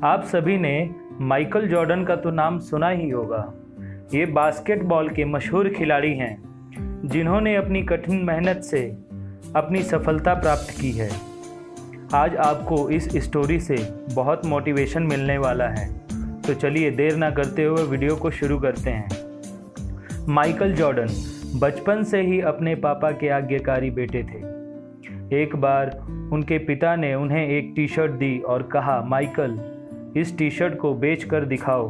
आप सभी ने माइकल जॉर्डन का तो नाम सुना ही होगा। ये बास्केटबॉल के मशहूर खिलाड़ी हैं जिन्होंने अपनी कठिन मेहनत से अपनी सफलता प्राप्त की है। आज आपको इस स्टोरी से बहुत मोटिवेशन मिलने वाला है, तो चलिए देर ना करते हुए वीडियो को शुरू करते हैं। माइकल जॉर्डन बचपन से ही अपने पापा के आज्ञाकारी बेटे थे। एक बार उनके पिता ने उन्हें एक टी शर्ट दी और कहा, माइकल इस टी शर्ट को बेच कर दिखाओ।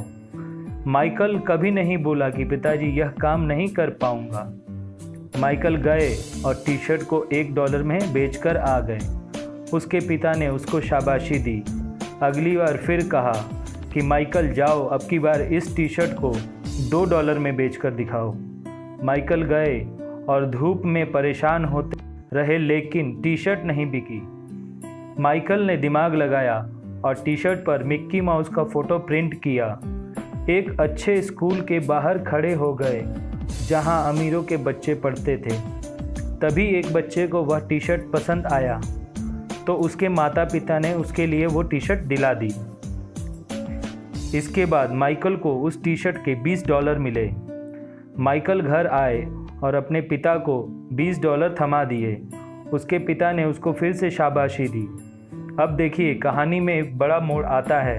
माइकल कभी नहीं बोला कि पिताजी यह काम नहीं कर पाऊंगा। माइकल गए और टी शर्ट को $1 में बेच कर आ गए। उसके पिता ने उसको शाबाशी दी। अगली बार फिर कहा कि माइकल जाओ, अब की बार इस टी शर्ट को $2 में बेच कर दिखाओ। माइकल गए और धूप में परेशान होते रहे, लेकिन टी शर्ट नहीं बिकी। माइकल ने दिमाग लगाया और टी शर्ट पर मिक्की माउस का फ़ोटो प्रिंट किया। एक अच्छे स्कूल के बाहर खड़े हो गए जहां अमीरों के बच्चे पढ़ते थे। तभी एक बच्चे को वह टी शर्ट पसंद आया, तो उसके माता पिता ने उसके लिए वो टी शर्ट दिला दी। इसके बाद माइकल को उस टी शर्ट के $20 मिले। माइकल घर आए और अपने पिता को $20 थमा दिए। उसके पिता ने उसको फिर से शाबाशी दी। अब देखिए कहानी में एक बड़ा मोड़ आता है।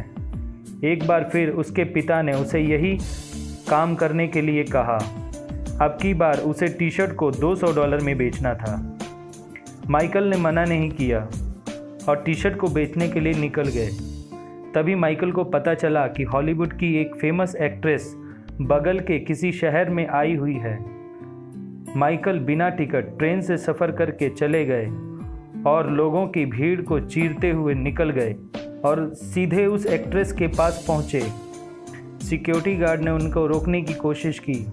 एक बार फिर उसके पिता ने उसे यही काम करने के लिए कहा। अब की बार उसे टी शर्ट को $200 में बेचना था। माइकल ने मना नहीं किया और टी शर्ट को बेचने के लिए निकल गए। तभी माइकल को पता चला कि हॉलीवुड की एक फेमस एक्ट्रेस बगल के किसी शहर में आई हुई है। माइकल बिना टिकट ट्रेन से सफ़र करके चले गए और लोगों की भीड़ को चीरते हुए निकल गए और सीधे उस एक्ट्रेस के पास पहुंचे। सिक्योरिटी गार्ड ने उनको रोकने की कोशिश की,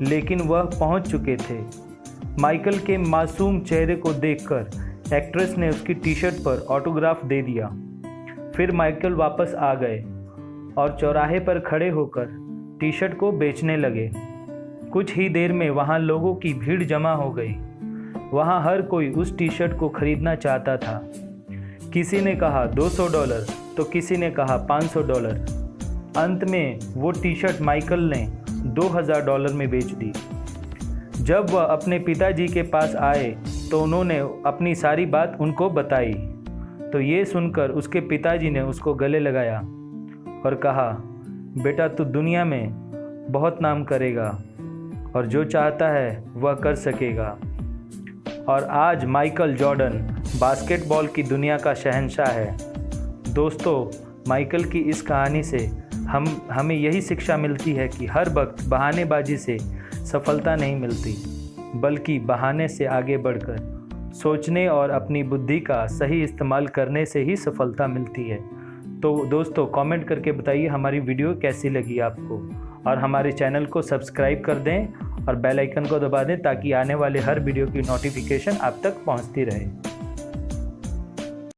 लेकिन वह पहुंच चुके थे। माइकल के मासूम चेहरे को देखकर एक्ट्रेस ने उसकी टी शर्ट पर ऑटोग्राफ दे दिया। फिर माइकल वापस आ गए और चौराहे पर खड़े होकर टी शर्ट को बेचने लगे। कुछ ही देर में वहां लोगों की भीड़ जमा हो गई। वहां हर कोई उस टी शर्ट को खरीदना चाहता था। किसी ने कहा $200 तो किसी ने कहा $500। अंत में वो टी शर्ट माइकल ने $2000 में बेच दी। जब वह अपने पिताजी के पास आए तो उन्होंने अपनी सारी बात उनको बताई। तो ये सुनकर उसके पिताजी ने उसको गले लगाया और कहा, बेटा तू दुनिया में बहुत नाम करेगा और जो चाहता है वह कर सकेगा। और आज माइकल जॉर्डन बास्केटबॉल की दुनिया का शहंशाह है। दोस्तों, माइकल की इस कहानी से हमें यही शिक्षा मिलती है कि हर वक्त बहानेबाजी से सफलता नहीं मिलती, बल्कि बहाने से आगे बढ़कर सोचने और अपनी बुद्धि का सही इस्तेमाल करने से ही सफलता मिलती है। तो दोस्तों, कमेंट करके बताइए हमारी वीडियो कैसी लगी आपको, और हमारे चैनल को सब्सक्राइब कर दें और बेल आइकन को दबा दें ताकि आने वाले हर वीडियो की नोटिफिकेशन आप तक पहुंचती रहे।